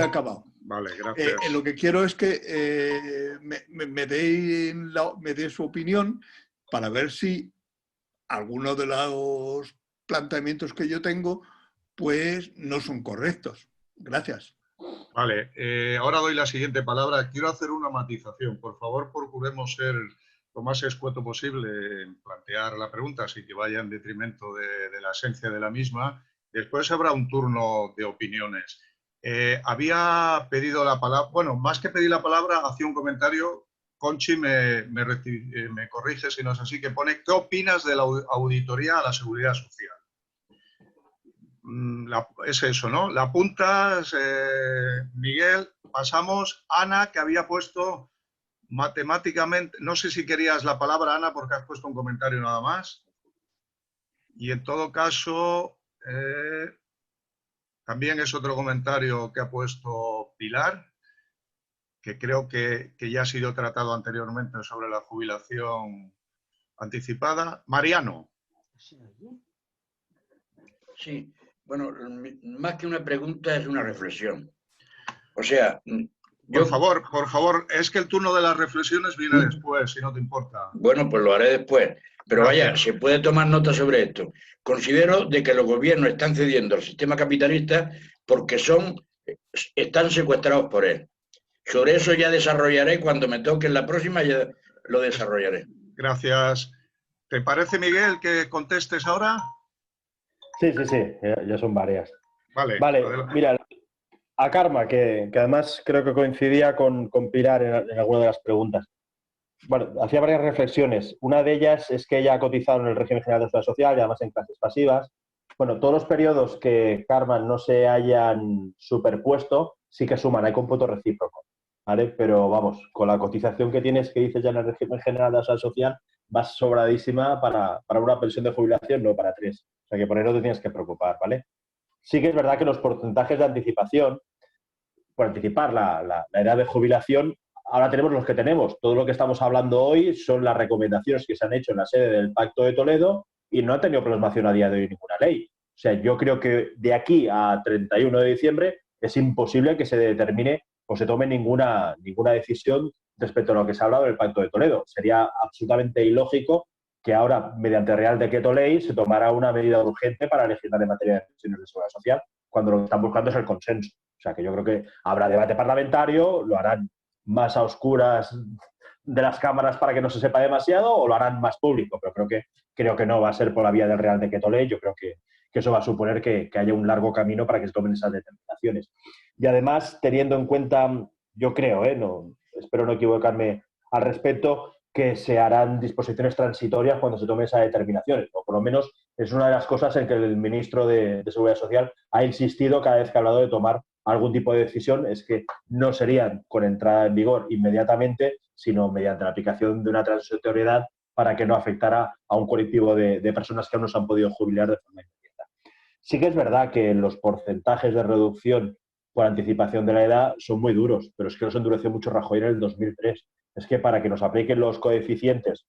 acabado. Vale, gracias. Lo que quiero es que me dé su opinión para ver si algunos de los planteamientos que yo tengo pues no son correctos. Gracias. Vale, ahora doy la siguiente palabra. Quiero hacer una matización. Por favor, procuremos ser lo más escueto posible en plantear la pregunta, sin que vaya en detrimento de la esencia de la misma. Después habrá un turno de opiniones. Había pedido la palabra, bueno, más que pedir la palabra, hacía un comentario. Conchi me corrige si no es así, que pone: ¿qué opinas de la auditoría a la seguridad social? Es eso, ¿no? La apuntas, Miguel. Pasamos. Ana, que había puesto matemáticamente, no sé si querías la palabra, Ana, porque has puesto un comentario nada más. Y en todo caso, también es otro comentario que ha puesto Pilar, que creo que ya ha sido tratado anteriormente sobre la jubilación anticipada. Mariano. Sí, bueno, más que una pregunta es una reflexión. O sea, Por favor, es que el turno de las reflexiones viene después, si no te importa. Bueno, pues lo haré después. Pero Gracias. vaya, se puede tomar nota sobre esto. Considero de que los gobiernos están cediendo al sistema capitalista porque están secuestrados por él. Sobre eso ya desarrollaré, cuando me toque en la próxima ya lo desarrollaré. Gracias. ¿Te parece, Miguel, que contestes ahora? Sí, ya son varias. Vale, mira, a Karma, que además creo que coincidía con Pilar en alguna de las preguntas. Bueno, hacía varias reflexiones. Una de ellas es que ella ha cotizado en el régimen general de seguridad social y además en clases pasivas. Bueno, todos los periodos que Karma no se hayan superpuesto sí que suman, hay cómputo recíproco, ¿vale? Pero vamos, con la cotización que tienes, que dices ya en el régimen general de la seguridad social, vas sobradísima para una pensión de jubilación, no para 3. O sea que por ahí no te tienes que preocupar, ¿vale? Sí que es verdad que los porcentajes de anticipación, por anticipar la edad de jubilación, ahora tenemos los que tenemos. Todo lo que estamos hablando hoy son las recomendaciones que se han hecho en la sede del Pacto de Toledo y no han tenido plasmación a día de hoy ninguna ley. O sea, yo creo que de aquí a 31 de diciembre es imposible que se determine o se tome ninguna decisión respecto a lo que se ha hablado del Pacto de Toledo. Sería absolutamente ilógico que ahora, mediante Real Decreto Ley, se tomara una medida urgente para legislar en materia de pensiones de seguridad social, cuando lo que están buscando es el consenso. O sea, que yo creo que habrá debate parlamentario, lo harán más a oscuras de las cámaras para que no se sepa demasiado, o lo harán más público, pero creo que no va a ser por la vía del Real Decreto Ley. Yo creo que eso va a suponer que haya un largo camino para que se tomen esas determinaciones. Y además, teniendo en cuenta, yo creo, espero no equivocarme al respecto, que se harán disposiciones transitorias cuando se tomen esas determinaciones, o por lo menos es una de las cosas en que el ministro de Seguridad Social ha insistido cada vez que ha hablado de tomar algún tipo de decisión, es que no serían con entrada en vigor inmediatamente, sino mediante la aplicación de una transitoriedad para que no afectara a un colectivo de personas que aún no se han podido jubilar de forma inmediata. Sí que es verdad que los porcentajes de reducción por anticipación de la edad son muy duros, pero es que los endureció mucho Rajoy en el 2003. Es que para que nos apliquen los coeficientes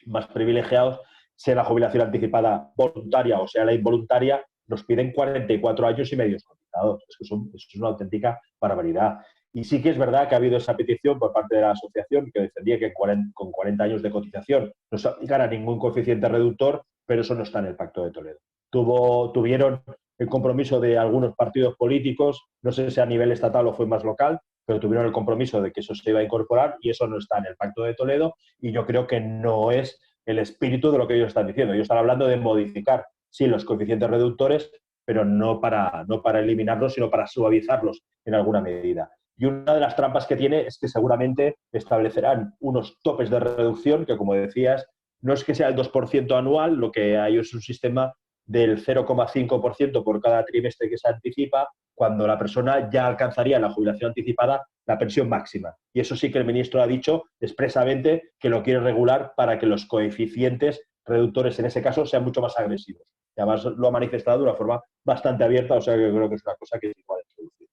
más privilegiados, sea la jubilación anticipada voluntaria o sea la involuntaria, nos piden 44 años y medio cotizados. Es que eso es una auténtica barbaridad. Y sí que es verdad que ha habido esa petición por parte de la asociación que defendía que con 40 años de cotización no se aplicara ningún coeficiente reductor, pero eso no está en el Pacto de Toledo. Tuvieron el compromiso de algunos partidos políticos, no sé si a nivel estatal o fue más local, pero tuvieron el compromiso de que eso se iba a incorporar y eso no está en el Pacto de Toledo y yo creo que no es el espíritu de lo que ellos están diciendo. Ellos están hablando de modificar, sí, los coeficientes reductores, pero no para eliminarlos, sino para suavizarlos en alguna medida. Y una de las trampas que tiene es que seguramente establecerán unos topes de reducción que, como decías, no es que sea el 2% anual, lo que hay es un sistema del 0,5% por cada trimestre que se anticipa, cuando la persona ya alcanzaría la jubilación anticipada la pensión máxima. Y eso sí que el ministro ha dicho expresamente que lo quiere regular para que los coeficientes reductores en ese caso sean mucho más agresivos. Y además lo ha manifestado de una forma bastante abierta, o sea que creo que es una cosa que es igual de introducir.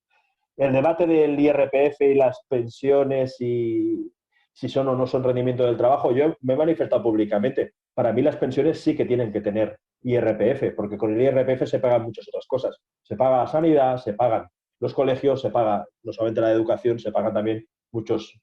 El debate del IRPF y las pensiones y si son o no son rendimiento del trabajo, yo me he manifestado públicamente. Para mí las pensiones sí que tienen que tener IRPF, porque con el IRPF se pagan muchas otras cosas. Se paga la sanidad, se pagan los colegios, se paga no solamente la educación, se pagan también muchos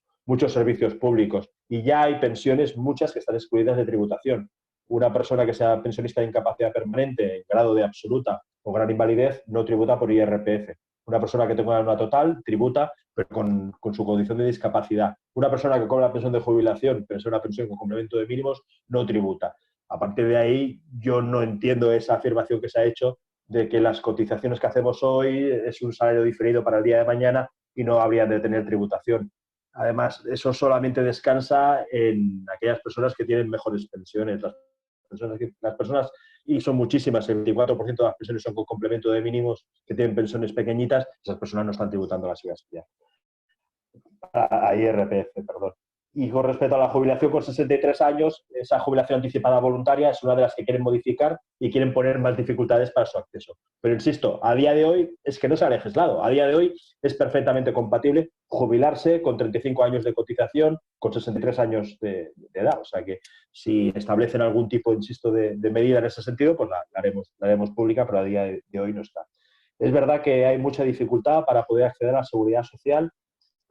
servicios públicos. Y ya hay pensiones, muchas, que están excluidas de tributación. Una persona que sea pensionista de incapacidad permanente en grado de absoluta o gran invalidez no tributa por IRPF. Una persona que tenga una total tributa, pero con su condición de discapacidad. Una persona que cobra la pensión de jubilación, pero es una pensión con complemento de mínimos, no tributa. A partir de ahí, yo no entiendo esa afirmación que se ha hecho de que las cotizaciones que hacemos hoy es un salario diferido para el día de mañana y no habrían de tener tributación. Además, eso solamente descansa en aquellas personas que tienen mejores pensiones. Las personas, y son muchísimas, el 24% de las pensiones son con complemento de mínimos, que tienen pensiones pequeñitas, esas personas no están tributando a la Seguridad Social. A IRPF, perdón. Y con respecto a la jubilación con 63 años, esa jubilación anticipada voluntaria es una de las que quieren modificar y quieren poner más dificultades para su acceso. Pero insisto, a día de hoy es que no se ha legislado. A día de hoy es perfectamente compatible jubilarse con 35 años de cotización, con 63 años de edad. O sea que si establecen algún tipo, insisto, de medida en ese sentido, pues la haremos pública, pero a día de hoy no está. Es verdad que hay mucha dificultad para poder acceder a la seguridad social,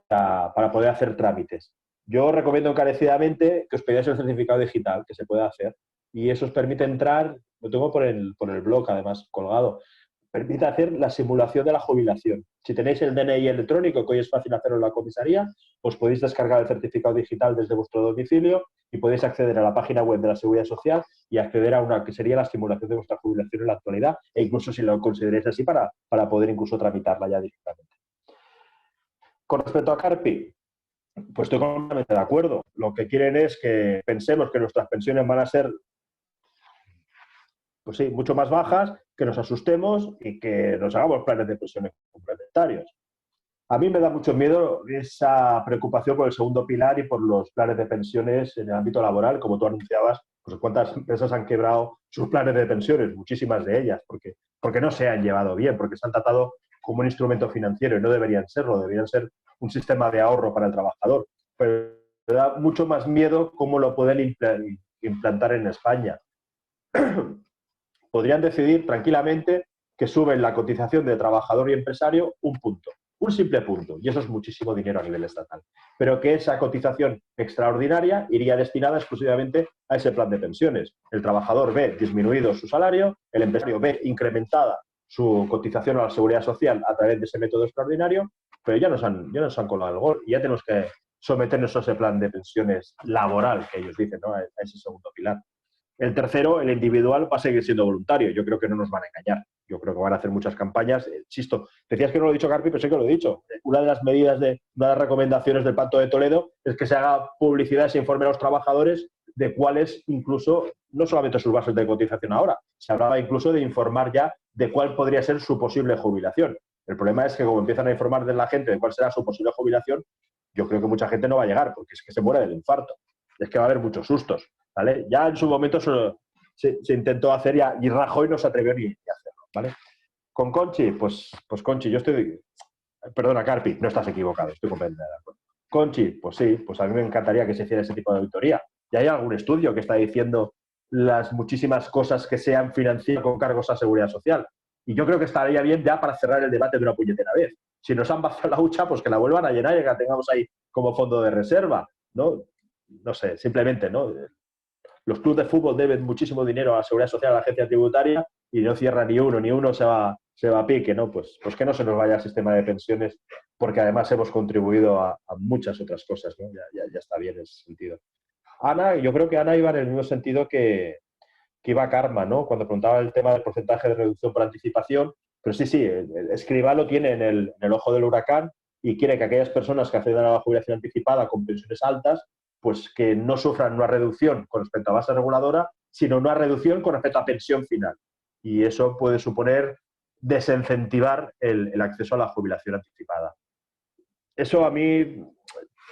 para poder hacer trámites. Yo recomiendo encarecidamente que os pedáis el certificado digital, que se puede hacer, y eso os permite entrar, lo tengo por el blog además colgado, permite hacer la simulación de la jubilación. Si tenéis el DNI electrónico, que hoy es fácil hacerlo en la comisaría, os podéis descargar el certificado digital desde vuestro domicilio y podéis acceder a la página web de la Seguridad Social y acceder a una que sería la simulación de vuestra jubilación en la actualidad, e incluso si lo consideráis así para poder incluso tramitarla ya directamente. Con respecto a Carpi, pues estoy completamente de acuerdo. Lo que quieren es que pensemos que nuestras pensiones van a ser, pues sí, mucho más bajas, que nos asustemos y que nos hagamos planes de pensiones complementarios. A mí me da mucho miedo esa preocupación por el segundo pilar y por los planes de pensiones en el ámbito laboral. Como tú anunciabas, pues cuántas empresas han quebrado sus planes de pensiones, muchísimas de ellas, porque no se han llevado bien, porque se han tratado como un instrumento financiero y no deberían serlo, deberían ser un sistema de ahorro para el trabajador. Pero me da mucho más miedo cómo lo pueden implantar en España. Podrían decidir tranquilamente que suben la cotización de trabajador y empresario un punto, un simple punto, y eso es muchísimo dinero a nivel estatal. Pero que esa cotización extraordinaria iría destinada exclusivamente a ese plan de pensiones. El trabajador ve disminuido su salario, el empresario ve incrementada su cotización a la Seguridad Social a través de ese método extraordinario, pero ya nos han colado el gol y ya tenemos que someternos a ese plan de pensiones laboral que ellos dicen, ¿no? A ese segundo pilar. El tercero, el individual, va a seguir siendo voluntario. Yo creo que no nos van a engañar. Yo creo que van a hacer muchas campañas. Insisto, decías que no lo he dicho, Carpi, pero sí que lo he dicho. Una de las medidas, una de las recomendaciones del Pacto de Toledo es que se haga publicidad, se informe a los trabajadores de cuáles incluso, no solamente sus bases de cotización ahora, se hablaba incluso de informar ya de cuál podría ser su posible jubilación. El problema es que como empiezan a informar de la gente de cuál será su posible jubilación, yo creo que mucha gente no va a llegar, porque es que se muere del infarto. Es que va a haber muchos sustos, ¿vale? Ya en su momento se intentó hacer y Rajoy no se atrevió ni a hacerlo, ¿vale? Con Conchi, pues Conchi, yo estoy... Perdona, Carpi, no estás equivocado, estoy completamente de acuerdo. Conchi, pues sí, pues a mí me encantaría que se hiciera ese tipo de auditoría. Y hay algún estudio que está diciendo las muchísimas cosas que se han financiado con cargos a Seguridad Social. Y yo creo que estaría bien ya para cerrar el debate de una puñetera vez. Si nos han vaciado la hucha, pues que la vuelvan a llenar y que la tengamos ahí como fondo de reserva, ¿no? No sé, simplemente, ¿no? Los clubes de fútbol deben muchísimo dinero a la Seguridad Social, a la agencia tributaria, y no cierra ni uno se va a pique, ¿no? Pues que no se nos vaya el sistema de pensiones, porque además hemos contribuido a muchas otras cosas, ¿no? Ya está bien en ese sentido. Ana, yo creo que Ana iba en el mismo sentido que iba Karma, ¿no? Cuando preguntaba el tema del porcentaje de reducción por anticipación, pero sí, Escrivá lo tiene en el ojo del huracán y quiere que aquellas personas que accedan a la jubilación anticipada con pensiones altas, pues que no sufran una reducción con respecto a base reguladora, sino una reducción con respecto a pensión final. Y eso puede suponer desincentivar el acceso a la jubilación anticipada. Eso a mí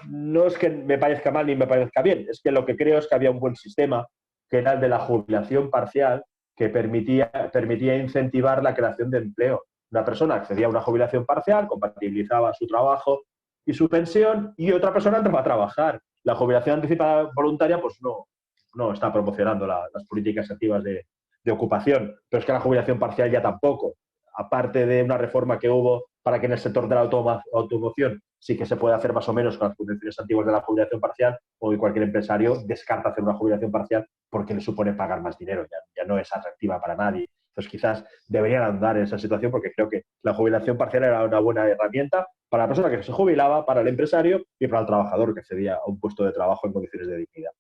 no es que me parezca mal ni me parezca bien, es que lo que creo es que había un buen sistema, que era el de la jubilación parcial, que permitía incentivar la creación de empleo. Una persona accedía a una jubilación parcial, compatibilizaba su trabajo y su pensión, y otra persona entraba a trabajar. La jubilación anticipada voluntaria pues no está promocionando las políticas activas de ocupación, pero es que la jubilación parcial ya tampoco. Aparte de una reforma que hubo para que en el sector de la automoción sí que se puede hacer más o menos con las condiciones antiguas de la jubilación parcial. Hoy cualquier empresario descarta hacer una jubilación parcial porque le supone pagar más dinero, ya no es atractiva para nadie. Entonces quizás deberían andar en esa situación porque creo que la jubilación parcial era una buena herramienta para la persona que se jubilaba, para el empresario y para el trabajador que accedía a un puesto de trabajo en condiciones de dignidad.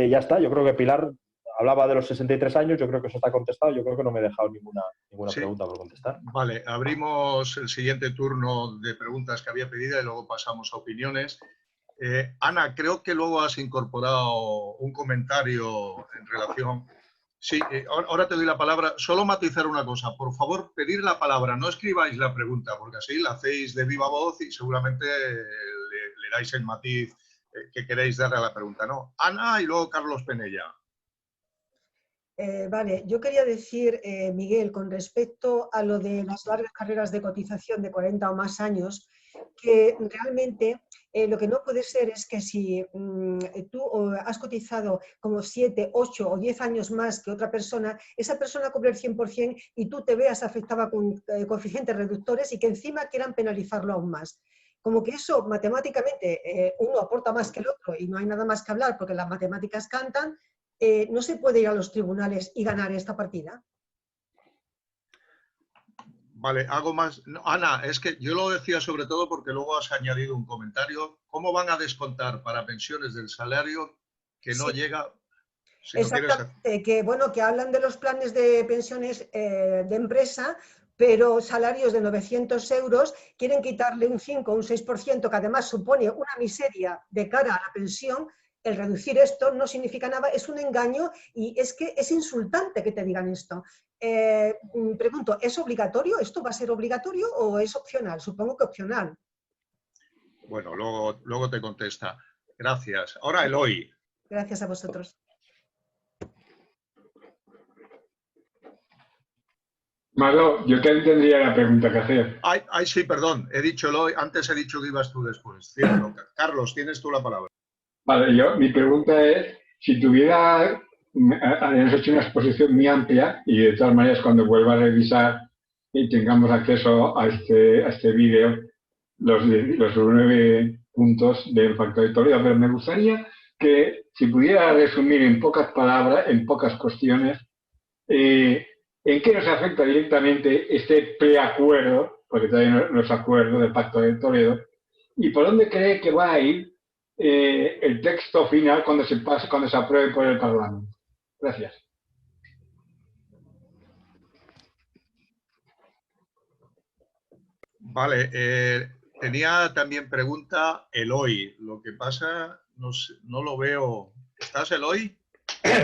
Ya está, yo creo que Pilar hablaba de los 63 años, yo creo que eso está contestado, yo creo que no me he dejado ninguna Sí. pregunta por contestar. Vale, abrimos el siguiente turno de preguntas que había pedido y luego pasamos a opiniones. Ana, creo que luego has incorporado un comentario en relación... Sí, ahora te doy la palabra. Solo matizar una cosa. Por favor, pedir la palabra. No escribáis la pregunta, porque así la hacéis de viva voz y seguramente le dais el matiz que queréis darle a la pregunta. ¿No? Ana y luego Carlos Penella. Vale, yo quería decir, Miguel, con respecto a lo de las largas carreras de cotización de 40 o más años, que realmente lo que no puede ser es que si tú has cotizado como 7, 8 o 10 años más que otra persona, esa persona cobre el 100% y tú te veas afectada con coeficientes reductores y que encima quieran penalizarlo aún más. Como que eso matemáticamente uno aporta más que el otro y no hay nada más que hablar porque las matemáticas cantan. ¿No se puede ir a los tribunales y ganar esta partida? Vale, algo más. No, Ana, es que yo lo decía sobre todo porque luego has añadido un comentario. ¿Cómo van a descontar para pensiones del salario que no llega? Si Exactamente, no quieres... que bueno, que hablan de los planes de pensiones de empresa, pero salarios de 900 euros quieren quitarle un 5 o un 6%, que además supone una miseria de cara a la pensión. El reducir esto no significa nada, es un engaño y es que es insultante que te digan esto. Pregunto, ¿es obligatorio? ¿Esto va a ser obligatorio o es opcional? Supongo que opcional. Bueno, luego te contesta. Gracias. Ahora Eloy. Gracias a vosotros. Malo, yo también tendría la pregunta que hacer. Ay, sí, perdón. He dicho Eloy, antes he dicho que ibas tú después. Cierto. Carlos, tienes tú la palabra. Vale, mi pregunta es, si tuviera, habíamos hecho una exposición muy amplia y de todas maneras cuando vuelva a revisar y tengamos acceso a este vídeo, los 9 puntos del factor de Toledo, pero me gustaría que si pudiera resumir en pocas palabras, en pocas cuestiones, ¿en qué nos afecta directamente este preacuerdo, porque todavía no es acuerdo del Pacto de Toledo, y por dónde cree que va a ir el texto final cuando se apruebe por el Parlamento? Gracias. Vale, tenía también pregunta Eloy. Lo que pasa, no lo veo. ¿Estás, Eloy?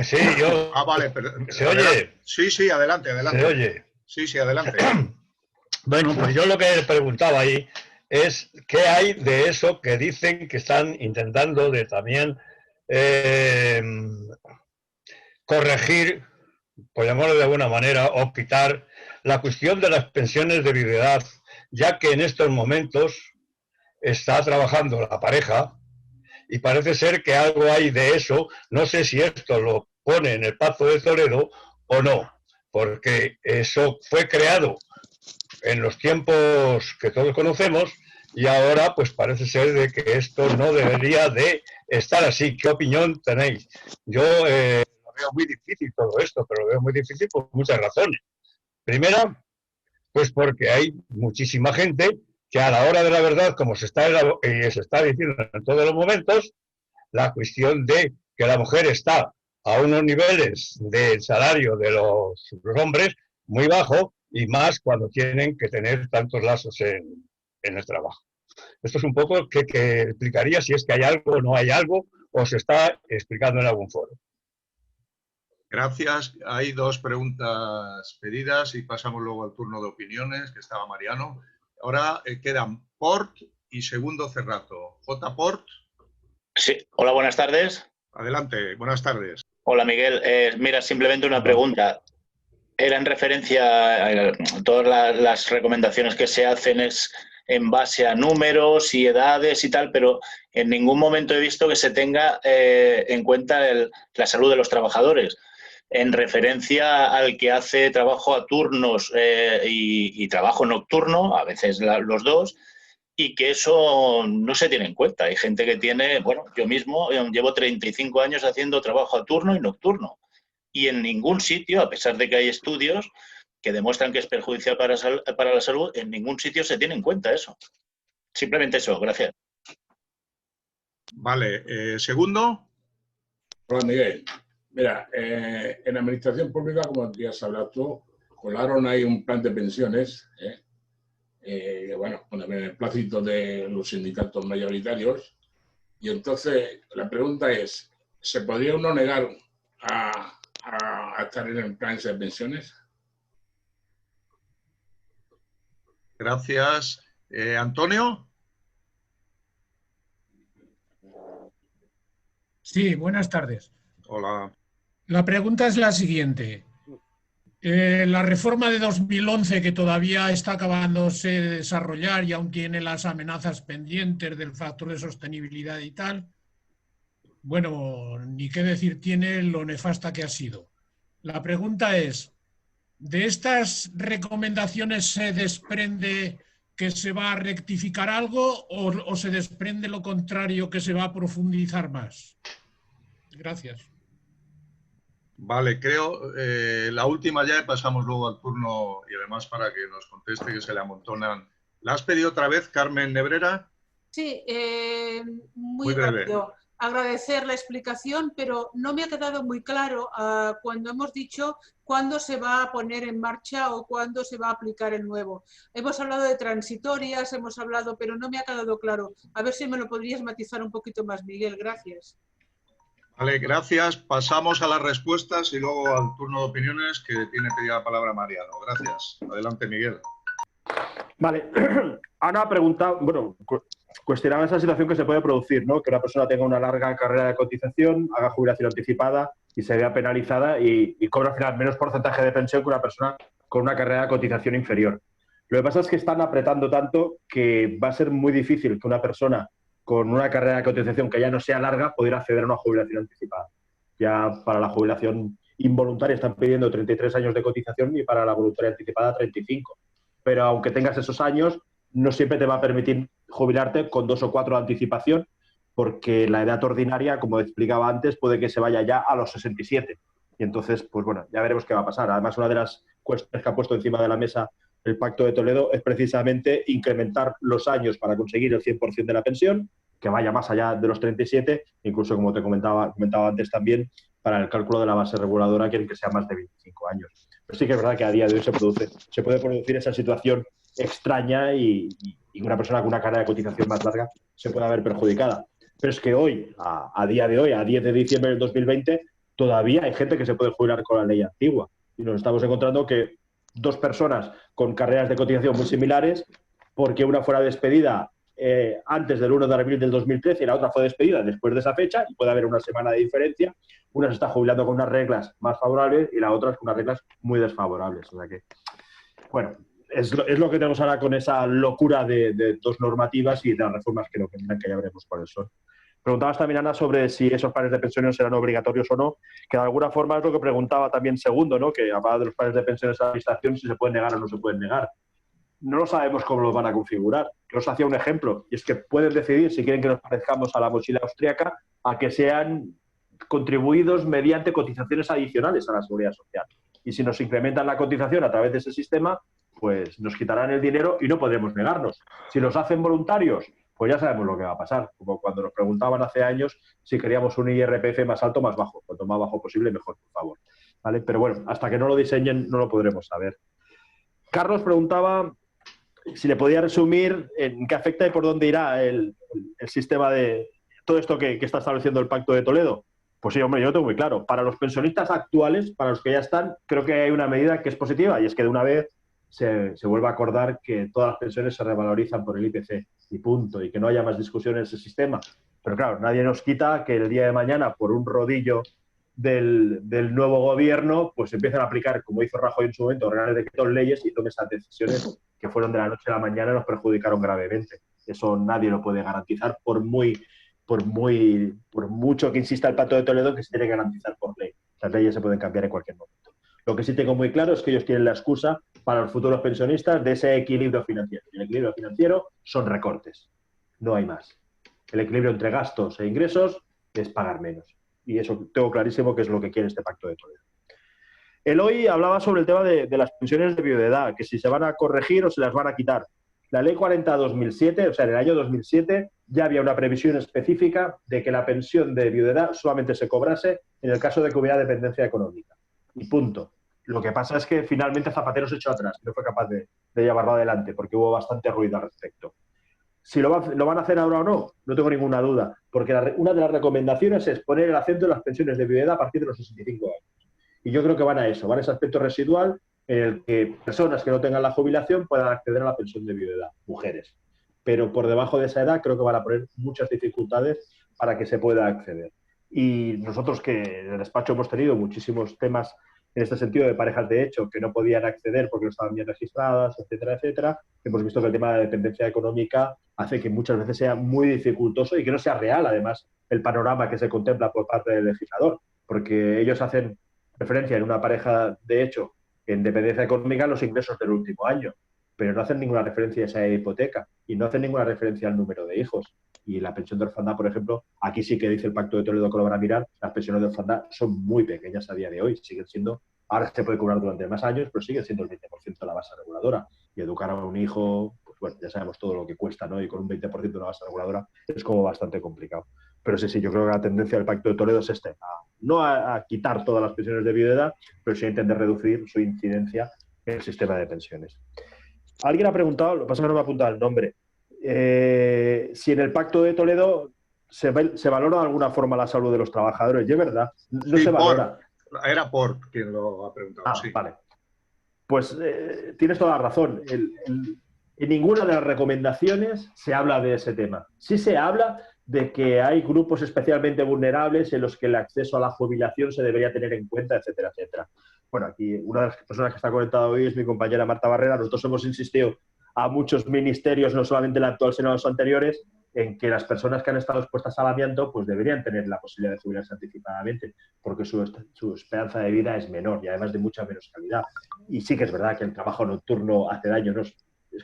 Sí, yo. Ah, vale. ¿Se oye? Sí, adelante. ¿Se oye? Sí, adelante. Bueno, pues yo lo que preguntaba ahí es qué hay de eso que dicen que están intentando de también corregir, por llamarlo de alguna manera, o quitar la cuestión de las pensiones de viudedad, ya que en estos momentos está trabajando la pareja y parece ser que algo hay de eso. No sé si esto lo pone en el Pacto de Toledo o no, porque eso fue creado en los tiempos que todos conocemos y ahora pues parece ser de que esto no debería de estar así. ¿Qué opinión tenéis? Yo lo veo muy difícil todo esto, pero lo veo muy difícil por muchas razones. Primera, pues porque hay muchísima gente que a la hora de la verdad, como se está diciendo en todos los momentos, la cuestión de que la mujer está a unos niveles de salario de los hombres muy bajo y más cuando tienen que tener tantos lazos en el trabajo. Esto es un poco que explicaría si es que hay algo o no hay algo o se está explicando en algún foro. Gracias. Hay 2 preguntas pedidas y pasamos luego al turno de opiniones, que estaba Mariano. Ahora quedan Port y Segundo Cerrato. J. Port. Sí, hola, buenas tardes. Adelante, buenas tardes. Hola, Miguel. Mira, simplemente una pregunta. Era en referencia a todas las recomendaciones que se hacen es en base a números y edades y tal, pero en ningún momento he visto que se tenga en cuenta la salud de los trabajadores. en referencia al que hace trabajo a turnos y trabajo nocturno, a veces los dos, y que eso no se tiene en cuenta. Hay gente que tiene, bueno, yo mismo llevo 35 años haciendo trabajo a turno y nocturno, y en ningún sitio, a pesar de que hay estudios que demuestran que es perjudicial para la salud, en ningún sitio se tiene en cuenta eso. Simplemente eso, gracias. Vale, segundo. Hola, Miguel. Mira, en la administración pública, como ya has hablado tú, colaron ahí un plan de pensiones, bueno, con el beneplácito de los sindicatos mayoritarios. Y entonces la pregunta es, ¿se podría uno negar a estar en el plan de pensiones? Gracias. Antonio. Sí, buenas tardes. Hola. La pregunta es la siguiente. La reforma de 2011, que todavía está acabándose de desarrollar y aún tiene las amenazas pendientes del factor de sostenibilidad y tal, bueno, ni qué decir tiene lo nefasta que ha sido. La pregunta es, ¿de estas recomendaciones se desprende que se va a rectificar algo o se desprende lo contrario, que se va a profundizar más? Gracias. Vale, creo, la última ya, pasamos luego al turno y además para que nos conteste, que se le amontonan. ¿La has pedido otra vez, Carmen Nebrera? Sí, muy breve. rápido. Agradecer la explicación, pero no me ha quedado muy claro cuando hemos dicho cuándo se va a poner en marcha o cuándo se va a aplicar el nuevo. Hemos hablado de transitorias, hemos hablado, pero no me ha quedado claro. A ver si me lo podrías matizar un poquito más, Miguel. Gracias. Vale, gracias. Pasamos a las respuestas y luego al turno de opiniones que tiene pedida la palabra Mariano. Gracias. Adelante, Miguel. Vale. Ana ha preguntado, bueno, cuestionaba esa situación que se puede producir, ¿no? Que una persona tenga una larga carrera de cotización, haga jubilación anticipada y se vea penalizada y cobra al final menos porcentaje de pensión que una persona con una carrera de cotización inferior. Lo que pasa es que están apretando tanto que va a ser muy difícil que una persona con una carrera de cotización que ya no sea larga pudiera acceder a una jubilación anticipada. Ya para la jubilación involuntaria están pidiendo 33 años de cotización y para la voluntaria anticipada 35. Pero aunque tengas esos años, no siempre te va a permitir jubilarte con 2 o 4 de anticipación, porque la edad ordinaria, como explicaba antes, puede que se vaya ya a los 67. Y entonces, pues bueno, ya veremos qué va a pasar. Además, una de las cuestiones que ha puesto encima de la mesa el Pacto de Toledo es precisamente incrementar los años para conseguir el 100% de la pensión, que vaya más allá de los 37, incluso, como te comentaba antes también, para el cálculo de la base reguladora quieren que sea más de 25 años. Pero sí que es verdad que a día de hoy se puede producir esa situación extraña y una persona con una carrera de cotización más larga se puede ver perjudicada. Pero es que hoy, a día de hoy, a 10 de diciembre del 2020, todavía hay gente que se puede jubilar con la ley antigua. Y nos estamos encontrando que 2 personas con carreras de cotización muy similares, porque una fuera despedida antes del 1 de abril del 2013 y la otra fue despedida después de esa fecha, y puede haber una semana de diferencia. Una se está jubilando con unas reglas más favorables y la otra con unas reglas muy desfavorables. O sea que, bueno, es lo que tenemos ahora con esa locura de 2 normativas y de las reformas que vendrán, que ya veremos cuáles son. Preguntabas también, Ana, sobre si esos planes de pensiones serán obligatorios o no, que de alguna forma es lo que preguntaba también Segundo, ¿no? Que hablaba de los planes de pensiones de la administración, si se pueden negar o no se pueden negar. No lo sabemos cómo los van a configurar. Yo os hacía un ejemplo, y es que pueden decidir si quieren que nos parezcamos a la mochila austríaca, a que sean contribuidos mediante cotizaciones adicionales a la seguridad social. Y si nos incrementan la cotización a través de ese sistema, pues nos quitarán el dinero y no podremos negarnos. Si los hacen voluntarios, pues ya sabemos lo que va a pasar. Como cuando nos preguntaban hace años si queríamos un IRPF más alto o más bajo. Cuanto más bajo posible, mejor, por favor. ¿Vale? Pero bueno, hasta que no lo diseñen no lo podremos saber. Carlos preguntaba si le podía resumir en qué afecta y por dónde irá el sistema de todo esto que está estableciendo el Pacto de Toledo. Pues sí, hombre, yo lo tengo muy claro. Para los pensionistas actuales, para los que ya están, creo que hay una medida que es positiva, y es que de una vez se vuelve a acordar que todas las pensiones se revalorizan por el IPC y punto, y que no haya más discusión en ese sistema. Pero claro, nadie nos quita que el día de mañana, por un rodillo del nuevo gobierno, pues empiezan a aplicar, como hizo Rajoy en su momento, reales decretos, leyes, y tomen esas decisiones que fueron de la noche a la mañana y nos perjudicaron gravemente. Eso nadie lo puede garantizar, por mucho que insista el Pacto de Toledo, que se tiene que garantizar por ley. Las leyes se pueden cambiar en cualquier momento. Lo que sí tengo muy claro es que ellos tienen la excusa para los futuros pensionistas de ese equilibrio financiero. Y el equilibrio financiero son recortes, no hay más. El equilibrio entre gastos e ingresos es pagar menos. Y eso tengo clarísimo que es lo que quiere este Pacto de Toledo. Eloy hablaba sobre el tema de las pensiones de viudedad, que si se van a corregir o se las van a quitar. La Ley 40/2007, o sea, en el año 2007, ya había una previsión específica de que la pensión de viudedad solamente se cobrase en el caso de que hubiera dependencia económica. Y punto. Lo que pasa es que finalmente Zapatero se echó atrás, no fue capaz de llevarlo adelante, porque hubo bastante ruido al respecto. Si lo van a hacer ahora o no, no tengo ninguna duda, porque una de las recomendaciones es poner el acento en las pensiones de viudedad a partir de los 65 años. Y yo creo que van a eso, van a ese aspecto residual en el que personas que no tengan la jubilación puedan acceder a la pensión de viudedad, mujeres. Pero por debajo de esa edad creo que van a poner muchas dificultades para que se pueda acceder. Y nosotros que en el despacho hemos tenido muchísimos temas en este sentido de parejas de hecho que no podían acceder porque no estaban bien registradas, etcétera, etcétera, hemos visto que el tema de la dependencia económica hace que muchas veces sea muy dificultoso y que no sea real, además, el panorama que se contempla por parte del legislador, porque ellos hacen referencia en una pareja de hecho en dependencia económica a los ingresos del último año, pero no hacen ninguna referencia a esa hipoteca y no hacen ninguna referencia al número de hijos. Y la pensión de orfandad, por ejemplo, aquí sí que dice el Pacto de Toledo que lo van a mirar, las pensiones de orfandad son muy pequeñas a día de hoy, siguen siendo, ahora se puede cobrar durante más años, pero sigue siendo el 20% de la base reguladora. Y educar a un hijo, pues bueno, ya sabemos todo lo que cuesta, ¿no? Y con un 20% de la base reguladora es como bastante complicado. Pero sí, yo creo que la tendencia del Pacto de Toledo es no a quitar todas las pensiones de viudedad, pero sí a intentar reducir su incidencia en el sistema de pensiones. Alguien ha preguntado, lo que pasa es que no me ha apuntado el nombre, si en el Pacto de Toledo se valora de alguna forma la salud de los trabajadores. Y es verdad, no se valora. Era por quien lo ha preguntado. Sí. Vale. Pues tienes toda la razón. En ninguna de las recomendaciones se habla de ese tema. Sí se habla de que hay grupos especialmente vulnerables en los que el acceso a la jubilación se debería tener en cuenta, etcétera, etcétera. Bueno, aquí una de las personas que está conectada hoy es mi compañera Marta Barrera. Nosotros hemos insistido a muchos ministerios, no solamente el actual, sino los anteriores, en que las personas que han estado expuestas al amianto pues deberían tener la posibilidad de jubilarse anticipadamente, porque su esperanza de vida es menor y además de mucha menos calidad. Y sí que es verdad que el trabajo nocturno hace daño. No es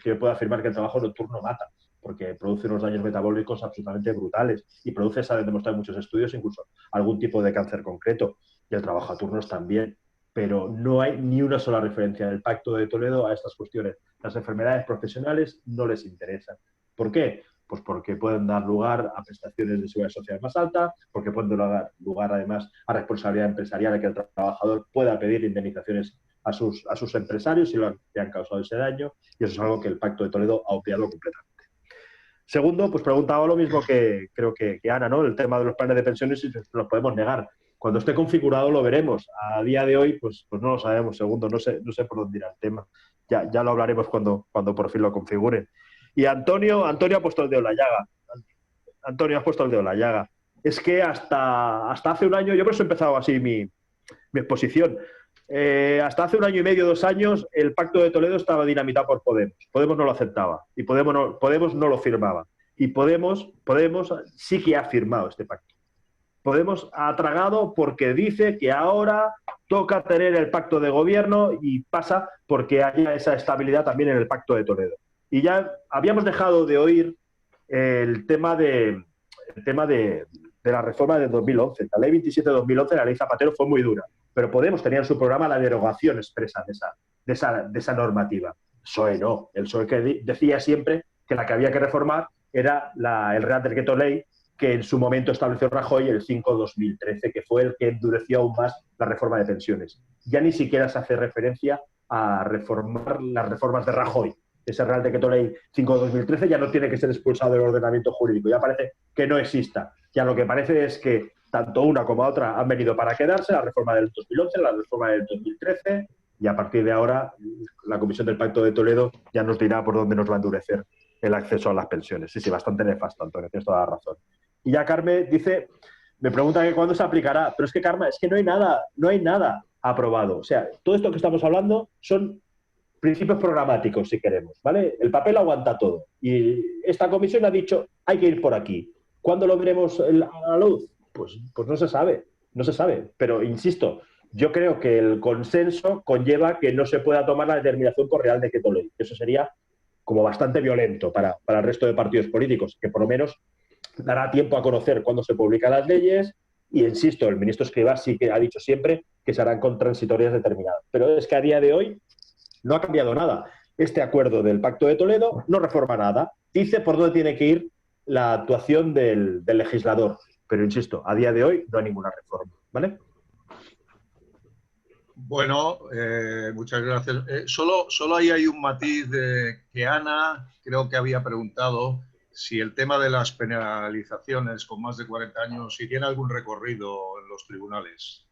que yo puedo afirmar que el trabajo nocturno mata, porque produce unos daños metabólicos absolutamente brutales y produce, se han demostrado en muchos estudios, incluso algún tipo de cáncer concreto. Y el trabajo a turnos también. Pero no hay ni una sola referencia del Pacto de Toledo a estas cuestiones. Las enfermedades profesionales no les interesan. ¿Por qué? Pues porque pueden dar lugar a prestaciones de seguridad social más alta, porque pueden dar lugar además a responsabilidad empresarial, a que el trabajador pueda pedir indemnizaciones a sus empresarios si le han causado ese daño, y eso es algo que el Pacto de Toledo ha obviado completamente. Segundo, pues preguntaba lo mismo que creo que Ana, ¿no? El tema de los planes de pensiones, si los podemos negar. Cuando esté configurado lo veremos. A día de hoy, pues no lo sabemos. Segundo, no sé por dónde irá el tema. Ya lo hablaremos cuando por fin lo configuren. Y Antonio ha puesto el dedo en la llaga. Antonio, has puesto el dedo en la llaga. Es que hasta hace un año, yo por eso he empezado así mi exposición. Hasta hace un año y medio, 2 años, el Pacto de Toledo estaba dinamitado por Podemos. Podemos no lo aceptaba y Podemos no lo firmaba. Y Podemos sí que ha firmado este pacto. Podemos ha tragado porque dice que ahora toca tener el pacto de gobierno y pasa porque haya esa estabilidad también en el Pacto de Toledo. Y ya habíamos dejado de oír el tema de la reforma de 2011. La ley 27 de 2011, la ley Zapatero, fue muy dura, pero Podemos tenía en su programa la derogación expresa de esa normativa. PSOE no. El PSOE que decía siempre que la que había que reformar era el Real Decreto Ley que en su momento estableció Rajoy, el 5/2013, que fue el que endureció aún más la reforma de pensiones. Ya ni siquiera se hace referencia a reformar las reformas de Rajoy. Ese Real Decreto Ley 5/2013 ya no tiene que ser expulsado del ordenamiento jurídico, ya parece que no exista. Ya lo que parece es que tanto una como otra han venido para quedarse, la reforma del 2011, la reforma del 2013, y a partir de ahora la Comisión del Pacto de Toledo ya nos dirá por dónde nos va a endurecer el acceso a las pensiones. Sí, bastante nefasto, Antonio, tienes toda la razón. Y ya Carmen me pregunta que cuándo se aplicará, pero es que Carmen, es que no hay nada aprobado. O sea, todo esto que estamos hablando son principios programáticos, si queremos, ¿vale? El papel aguanta todo. Y esta comisión ha dicho, hay que ir por aquí. ¿Cuándo lo veremos a la luz? Pues no se sabe. No se sabe, pero insisto, yo creo que el consenso conlleva que no se pueda tomar la determinación por Real Decreto Ley. Eso sería como bastante violento para el resto de partidos políticos, que por lo menos dará tiempo a conocer cuándo se publican las leyes y, insisto, el ministro Escrivá sí que ha dicho siempre que se harán con transitorias determinadas. Pero es que a día de hoy no ha cambiado nada. Este acuerdo del Pacto de Toledo no reforma nada. Dice por dónde tiene que ir la actuación del legislador. Pero, insisto, a día de hoy no hay ninguna reforma, ¿vale? Bueno, muchas gracias. Solo ahí hay un matiz de que Ana creo que había preguntado si el tema de las penalizaciones con más de 40 años, si tiene algún recorrido en los tribunales.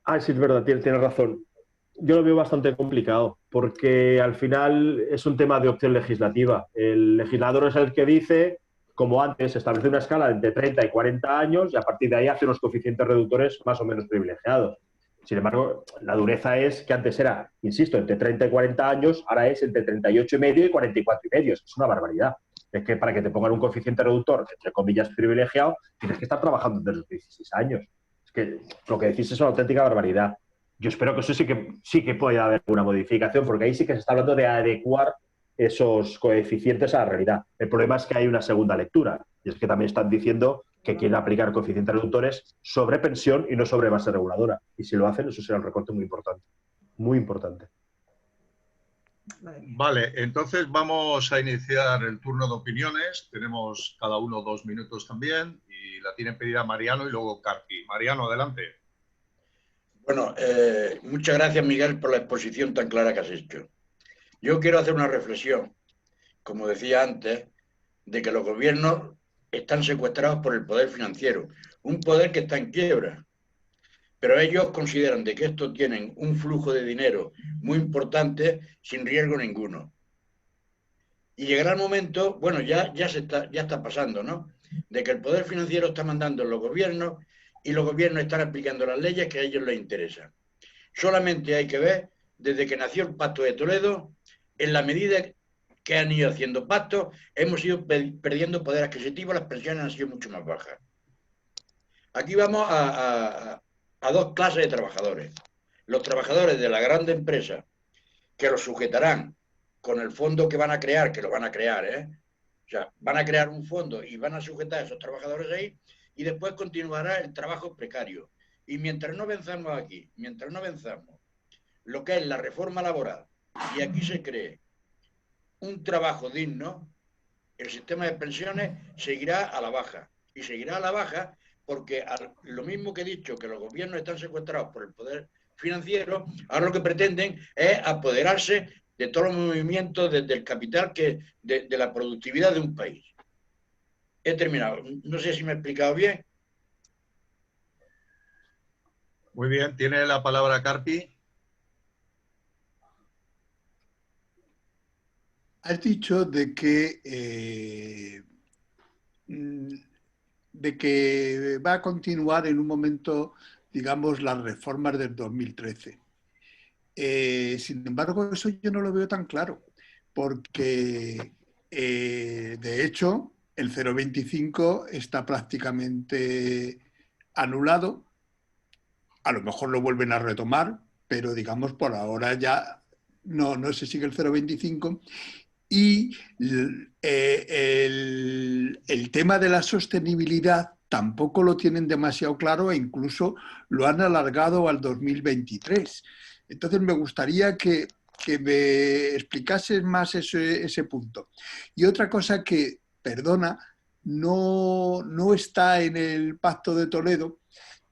Ah, sí, es verdad, tienes razón. Yo lo veo bastante complicado, porque al final es un tema de opción legislativa. El legislador es el que dice, como antes, establece una escala entre 30 y 40 años y a partir de ahí hace unos coeficientes reductores más o menos privilegiados. Sin embargo, la dureza es que antes era, insisto, entre 30 y 40 años, ahora es entre 38 y medio y 44 y medio. Es una barbaridad. Es que para que te pongan un coeficiente reductor, entre comillas, privilegiado, tienes que estar trabajando desde los 16 años. Es que lo que decís es una auténtica barbaridad. Yo espero que eso sí que pueda haber una modificación, porque ahí sí que se está hablando de adecuar esos coeficientes a la realidad. El problema es que hay una segunda lectura, y es que también están diciendo que quieren aplicar coeficientes reductores sobre pensión y no sobre base reguladora. Y si lo hacen, eso será un recorte muy importante. Muy importante. Vale, entonces vamos a iniciar el turno de opiniones. Tenemos cada uno 2 minutos también y la tienen pedida Mariano y luego Carpi. Mariano, adelante. Bueno, muchas gracias, Miguel, por la exposición tan clara que has hecho. Yo quiero hacer una reflexión, como decía antes, de que los gobiernos están secuestrados por el poder financiero, un poder que está en quiebra. Pero ellos consideran de que estos tienen un flujo de dinero muy importante sin riesgo ninguno. Y llegará el momento, bueno, ya está pasando, ¿no? De que el poder financiero está mandando en los gobiernos y los gobiernos están aplicando las leyes que a ellos les interesan. Solamente hay que ver, desde que nació el Pacto de Toledo, en la medida que han ido haciendo pactos, hemos ido perdiendo poder adquisitivo, las pensiones han sido mucho más bajas. Aquí vamos a dos clases de trabajadores. Los trabajadores de la grande empresa, que los sujetarán con el fondo que van a crear, que lo van a crear, O sea, van a crear un fondo y van a sujetar a esos trabajadores ahí y después continuará el trabajo precario. Y mientras no venzamos aquí, mientras no venzamos lo que es la reforma laboral y aquí se cree un trabajo digno, el sistema de pensiones seguirá a la baja. Y seguirá a la baja porque lo mismo que he dicho, que los gobiernos están secuestrados por el poder financiero, ahora lo que pretenden es apoderarse de todos los movimientos desde el capital, de la productividad de un país. He terminado. No sé si me he explicado bien. Muy bien. Tiene la palabra Carpi. Has dicho de que va a continuar en un momento, digamos, las reformas del 2013. Sin embargo, eso yo no lo veo tan claro, porque de hecho el 0,25 está prácticamente anulado. A lo mejor lo vuelven a retomar, pero digamos por ahora ya no se sigue el 0,25. Y el tema de la sostenibilidad tampoco lo tienen demasiado claro e incluso lo han alargado al 2023. Entonces me gustaría que me explicases más ese punto. Y otra cosa que, perdona, no está en el Pacto de Toledo,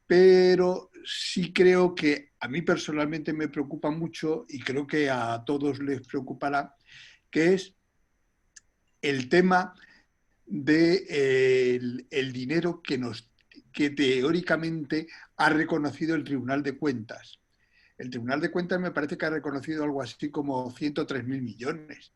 pero sí creo que a mí personalmente me preocupa mucho y creo que a todos les preocupará, que es el tema del dinero que teóricamente ha reconocido el Tribunal de Cuentas. El Tribunal de Cuentas me parece que ha reconocido algo así como 103.000 millones.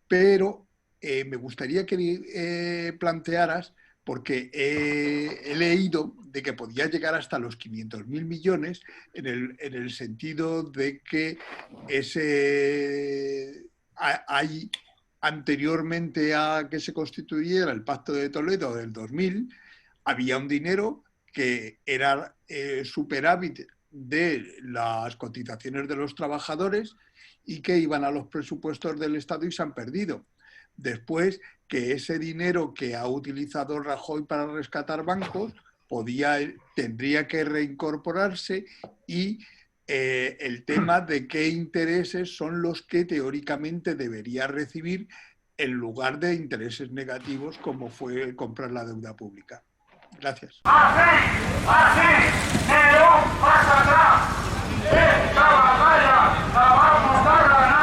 Pero me gustaría que plantearas, porque he leído de que podía llegar hasta los 500.000 millones en el sentido de que hay anteriormente a que se constituyera el Pacto de Toledo del 2000, había un dinero que era superávit de las cotizaciones de los trabajadores y que iban a los presupuestos del Estado y se han perdido. Después, que ese dinero que ha utilizado Rajoy para rescatar bancos tendría que reincorporarse y el tema de qué intereses son los que teóricamente debería recibir en lugar de intereses negativos como fue comprar la deuda pública. Gracias. Así, ni un paso atrás. Esta batalla la vamos a ganar.